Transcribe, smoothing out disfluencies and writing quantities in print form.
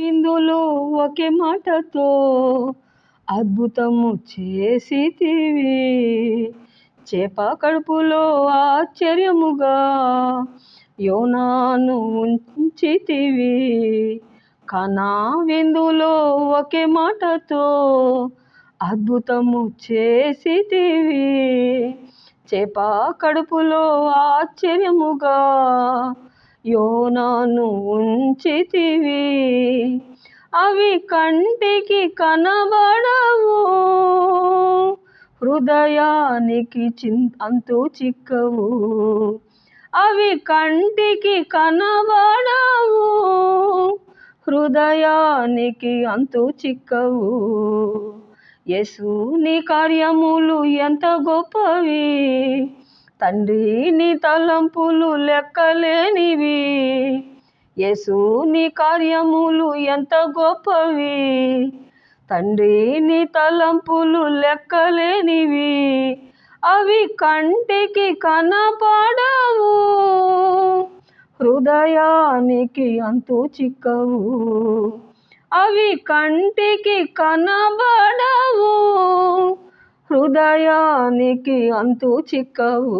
ఇందులో ఒకే మాటతో అద్భుతము చేసితివి. చేప కడుపులో ఆశ్చర్యముగా యోనాను ఉంచితివి. కనా విందులో ఒకే మాటతో అద్భుతము చేసితివి. చేప కడుపులో ఆశ్చర్యముగా యోనాను ఉంచితివి. అవి కంటికి కనబడవు, హృదయానికి అంతు చిక్కవు. అవి కంటికి కనబడవు, హృదయానికి అంతు చిక్కవు. యేసు నీ కార్యములు ఎంత గొప్పవి, తండ్రి నీ తలంపులు లెక్కలేనివి. యేసు నీ కార్యములు ఎంత గొప్పవి, తండ్రి నీ తలంపులు లెక్కలేనివి. అవి కంటికి కనపడవు, హృదయానికి అంతు చిక్కవు. అవి కంటికి కనబడవు, హృదయానికి అంతు చిక్కవు.